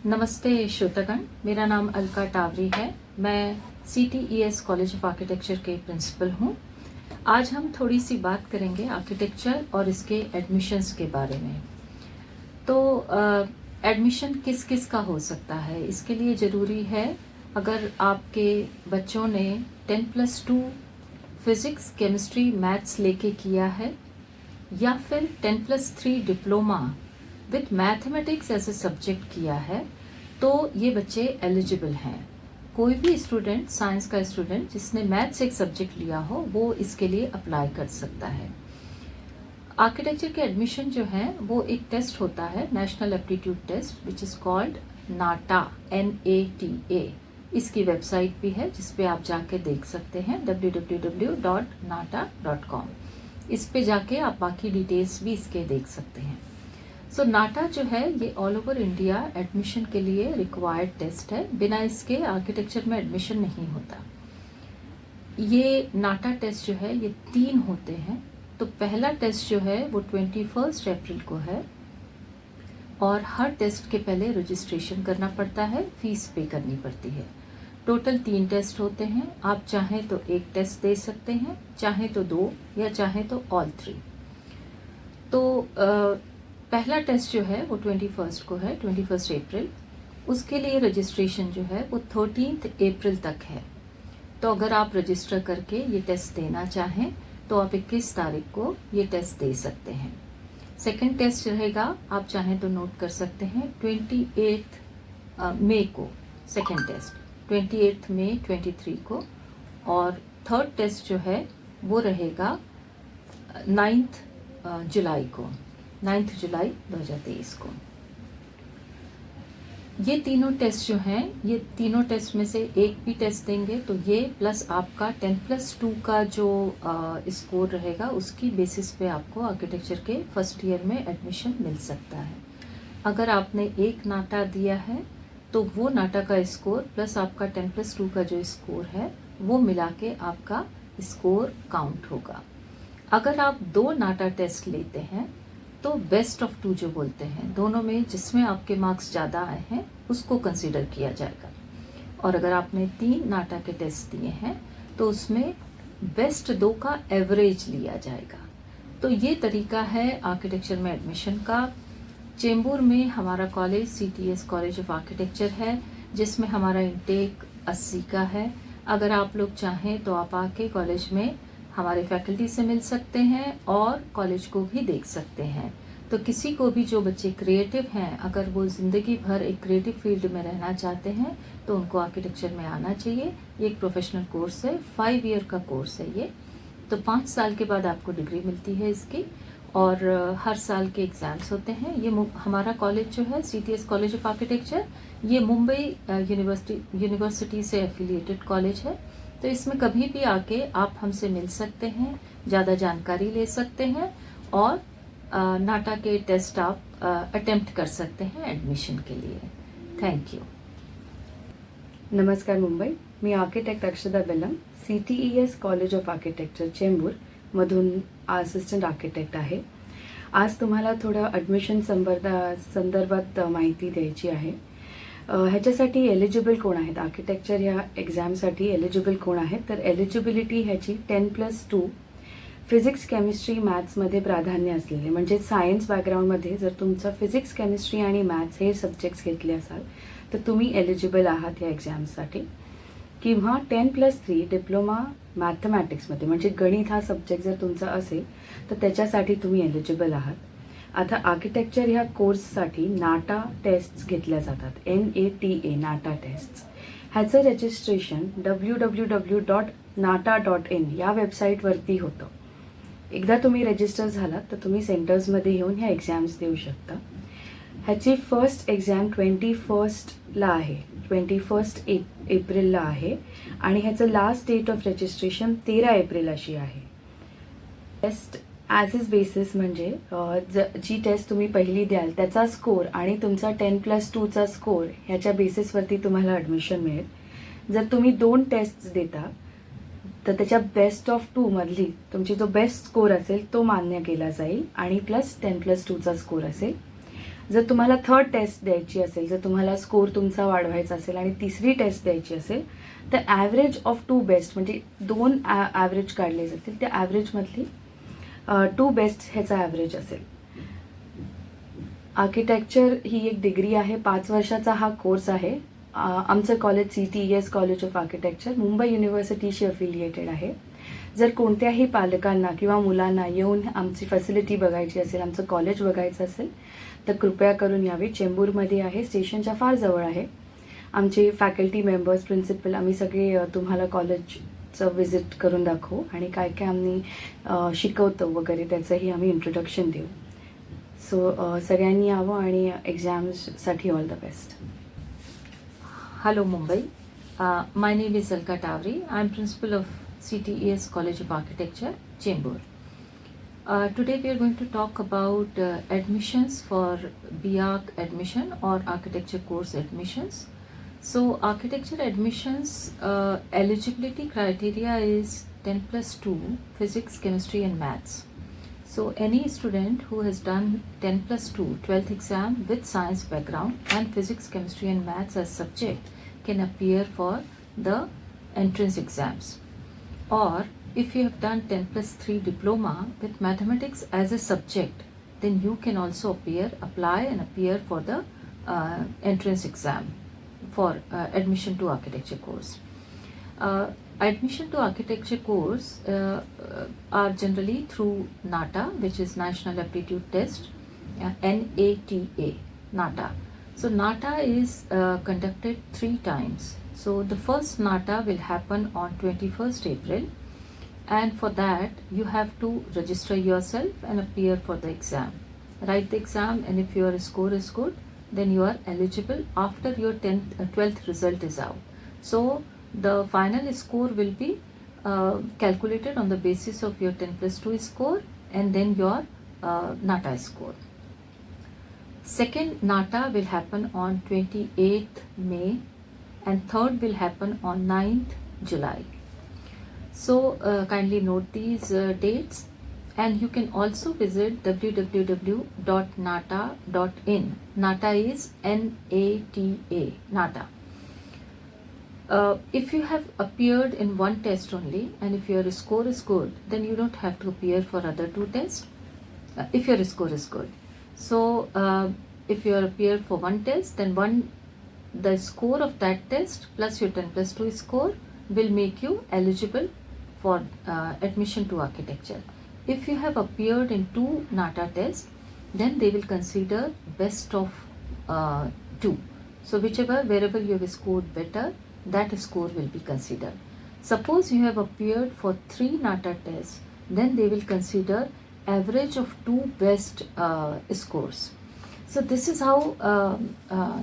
नमस्ते श्रोतागण, मेरा नाम अलका टावरी है। मैं CTES कॉलेज ऑफ आर्किटेक्चर के प्रिंसिपल हूँ। आज हम थोड़ी सी बात करेंगे आर्किटेक्चर और इसके एडमिशन्स के बारे में। तो एडमिशन किस किस का हो सकता है, इसके लिए ज़रूरी है अगर आपके बच्चों ने 10+2 फिज़िक्स, केमिस्ट्री, मैथ्स लेके किया है या फिर 10+3 diploma with mathematics as a subject किया है, तो ये बच्चे एलिजिबल हैं। कोई भी स्टूडेंट, साइंस का स्टूडेंट जिसने मैथ्स एक सब्जेक्ट लिया हो, वो इसके लिए अप्लाई कर सकता है। आर्किटेक्चर के एडमिशन जो है वो एक टेस्ट होता है, national aptitude test, which is called NATA, NATA। इसकी वेबसाइट भी है जिस पे आप जाके देख सकते हैं, www.nata.com। इस पे जाके आप बाकी डिटेल्स भी इसके देख सकते हैं। सो नाटा जो है ये ऑल ओवर इंडिया एडमिशन के लिए रिक्वायर्ड टेस्ट है। बिना इसके आर्किटेक्चर में एडमिशन नहीं होता। ये नाटा टेस्ट जो है ये 3 होते हैं। तो पहला टेस्ट जो है वो 21 अप्रैल को है और हर टेस्ट के पहले रजिस्ट्रेशन करना पड़ता है, फीस पे करनी पड़ती है। टोटल 3 टेस्ट होते हैं। आप चाहें तो एक टेस्ट दे सकते हैं, चाहे तो 2 या चाहे तो ऑल 3। तो पहला टेस्ट जो है वो 21 को है, 21 अप्रैल। उसके लिए रजिस्ट्रेशन जो है वो 13 अप्रैल तक है। तो अगर आप रजिस्टर करके ये टेस्ट देना चाहें तो आप 21 तारीख को ये टेस्ट दे सकते हैं। सेकंड टेस्ट रहेगा, आप चाहें तो नोट कर सकते हैं, 28 मई को सेकंड टेस्ट, 28 मई 23 को। और थर्ड टेस्ट जो है वो रहेगा 9 जुलाई को, 9 जुलाई 2023 को। ये तीनों टेस्ट जो हैं, ये तीनों टेस्ट में से एक भी टेस्ट देंगे तो ये प्लस आपका 10+2 का जो स्कोर रहेगा, उसकी बेसिस पे आपको आर्किटेक्चर के फर्स्ट ईयर में एडमिशन मिल सकता है। अगर आपने एक नाटा दिया है तो वो नाटा का स्कोर प्लस आपका 10+2 का जो स्कोर है वो मिला के आपका स्कोर काउंट होगा। अगर आप 2 नाटा टेस्ट लेते हैं तो बेस्ट ऑफ 2 जो बोलते हैं, दोनों में जिसमें आपके मार्क्स ज़्यादा आए हैं उसको कंसीडर किया जाएगा। और अगर आपने 3 नाटा के टेस्ट दिए हैं तो उसमें बेस्ट 2 का एवरेज लिया जाएगा। तो ये तरीका है आर्किटेक्चर में एडमिशन का। चेंबूर में हमारा college CTES college of architecture है, जिसमें हमारा इंटेक 80 का है। अगर आप लोग चाहें तो आप आके कॉलेज में हमारे फैकल्टी से मिल सकते हैं और कॉलेज को भी देख सकते हैं। तो किसी को भी, जो बच्चे क्रिएटिव हैं, अगर वो ज़िंदगी भर एक क्रिएटिव फील्ड में रहना चाहते हैं तो उनको आर्किटेक्चर में आना चाहिए। ये एक प्रोफेशनल कोर्स है, 5 ईयर का कोर्स है ये। तो 5 साल के बाद आपको डिग्री मिलती है इसकी, और हर साल के एग्ज़ाम्स होते हैं। ये हमारा कॉलेज जो है CTES कॉलेज ऑफ आर्किटेक्चर, ये मुंबई यूनिवर्सिटी से एफिलिएटेड कॉलेज है। तो इसमें कभी भी आके आप हमसे मिल सकते हैं, ज़्यादा जानकारी ले सकते हैं और नाटा के टेस्ट आप अटेम्प्ट कर सकते हैं एडमिशन के लिए। Thank you. नमस्कार मुंबई, मी architect Akshada Belam, CTES college of architecture Chembur मधून असिस्टंट आर्किटेक्ट आहे। आज तुम्हाला थोडं ॲडमिशन संदर्भात माहिती द्यायची आहे। ह्याच्यासाठी एलिजिबल कोण आहेत, आर्किटेक्चर या एक्झामसाठी एलिजिबल कोण आहेत, तर एलिजिबिलिटी ह्याची 10+2 फिजिक्स, केमिस्ट्री, मॅथ्समध्ये प्राधान्य असलेले, म्हणजे सायन्स बॅकग्राऊंडमध्ये जर तुमचं फिजिक्स, केमिस्ट्री आणि मॅथ्स हे सब्जेक्ट्स घेतले असाल तर तुम्ही एलिजिबल आहात या एक्झामसाठी। किंवा 10+3 डिप्लोमा मॅथमॅटिक्समध्ये, म्हणजे गणित हा सब्जेक्ट जर तुमचा असेल तर त्याच्यासाठी तुम्ही एलिजिबल आहात। आता आर्किटेक्चर ह्या कोर्ससाठी नाटा टेस्ट्स घेतल्या जातात, NATA नाटा टेस्ट्स। ह्याचं रजिस्ट्रेशन www.nata.in या वेबसाईटवरती होतं। एकदा तुम्ही रजिस्टर झालात तर तुम्ही सेंटर्समध्ये येऊन ह्या एक्झाम्स देऊ शकता। ह्याची फर्स्ट एक्झाम 21ला आहे, 21 एप्रिलला आहे आणि ह्याचं last date of registration 13 April अशी आहे। टेस्ट ॲज इज बेसिस, म्हणजे जी टेस्ट तुम्ही पहिली द्याल त्याचा स्कोर आणि तुमचा 10+2चा स्कोर ह्याच्या बेसिसवरती तुम्हाला ॲडमिशन मिळेल। जर तुम्ही 2 टेस्ट देता तर त्याच्या बेस्ट ऑफ 2 मधली तुमची जो बेस्ट स्कोर असेल तो मान्य केला जाईल आणि प्लस 10+2चा स्कोर असेल। जर तुम्हाला थर्ड टेस्ट द्यायची असेल, जर तुम्हाला स्कोर तुमचा वाढवायचा असेल आणि तिसरी टेस्ट द्यायची असेल, तर ॲव्हरेज ऑफ 2 बेस्ट म्हणजे 2 ॲव्हरेज काढले जातील, त्या ॲव्हरेजमधली 2 बेस्ट ह्याचा ॲव्हरेज असेल. आर्किटेक्चर ही एक डिग्री आहे, 5 वर्षाचा हा कोर्स आहे. आमचं college CTES college of architecture Mumbai युनिव्हर्सिटीशी अफिलिएटेड आहे. जर कोणत्याही पालकांना किंवा मुलांना येऊन आमची फॅसिलिटी बघायची असेल, आमचं कॉलेज बघायचं असेल, तर कृपया करून यावी. चेंबूरमध्ये आहे, स्टेशनच्या फार जवळ आहे. आमचे फॅकल्टी मेंबर्स, प्रिन्सिपल, आम्ही सगळे तुम्हाला कॉलेजचं व्हिजिट करून दाखवू आणि काय काय आम्ही शिकवतो वगैरे त्याचंही आम्ही इंट्रोडक्शन देऊ. सो सगळ्यांनी यावं आणि एक्झाम्ससाठी all the best. Hello Mumbai. My name is Alka Tavri. I am principal of CTES College of Architecture, Chembur. Today we are going to talk about admissions for BArch admission or architecture course admissions. So architecture admissions eligibility criteria is 10+2 physics, chemistry and maths. So any student who has done 10+2 12th exam with science background and physics, chemistry and maths as subject can appear for the entrance exams. Or if you have done 10+3 diploma with mathematics as a subject, then you can also apply and appear for the entrance exam for admission to architecture course. Admission to architecture course are generally through NATA, which is National Aptitude Test, NATA, NATA. So NATA is conducted 3 times. So the first NATA will happen on 21st April, and for that you have to register yourself and appear for the exam. Write the exam, and if your score is good, then you are eligible after your 12th result is out. So the final score will be calculated on the basis of your 10+2 score and then your NATA score. Second NATA will happen on 28th May and third will happen on 9th July. So kindly note these dates, and you can also visit www.nata.in. NATA is NATA, NATA. If you have appeared in one test only and if your score is good, then you don't have to appear for other 2 tests if your score is good. So if you appear for one test, then the score of that test plus your 10+2 score will make you eligible for admission to architecture. If you have appeared in 2 NATA tests, then they will consider best of 2. So wherever you have scored better, that score will be considered. Suppose you have appeared for 3 NATA tests, then they will consider average of 2 best scores. So this is how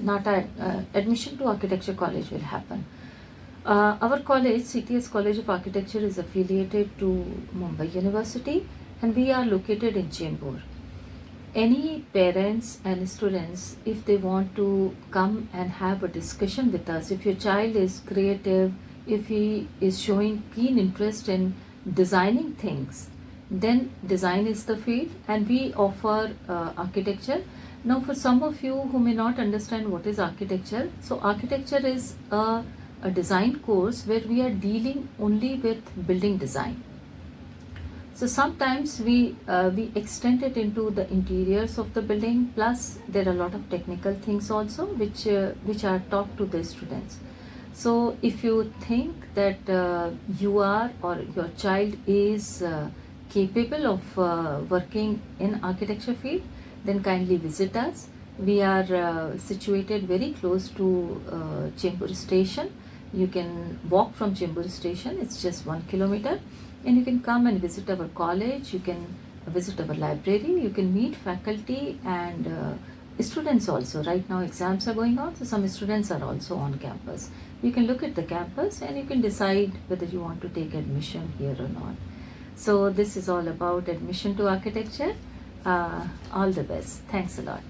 NATA admission to architecture college will happen. Our college, CTES College of Architecture, is affiliated to Mumbai University, and we are located in Chembur. Any parents and students, if they want to come and have a discussion with us, if your child is creative, if he is showing keen interest in designing things, then design is the field, and we offer architecture. Now for some of you who may not understand what is architecture, so architecture is a design course where we are dealing only with building design. So sometimes we extend it into the interiors of the building, plus there are a lot of technical things also which are taught to the students. So if you think that you are or your child is capable of working in architecture field, then kindly visit us. We are situated very close to Chembur station. You can walk from Chembur station, it's just 1 kilometer, and you can come and visit our college, you can visit our library, you can meet faculty and students also. Right now exams are going on, so some students are also on campus. You can look at the campus and you can decide whether you want to take admission here or not. So this is all about admission to architecture. All the best. Thanks a lot.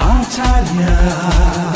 Acharya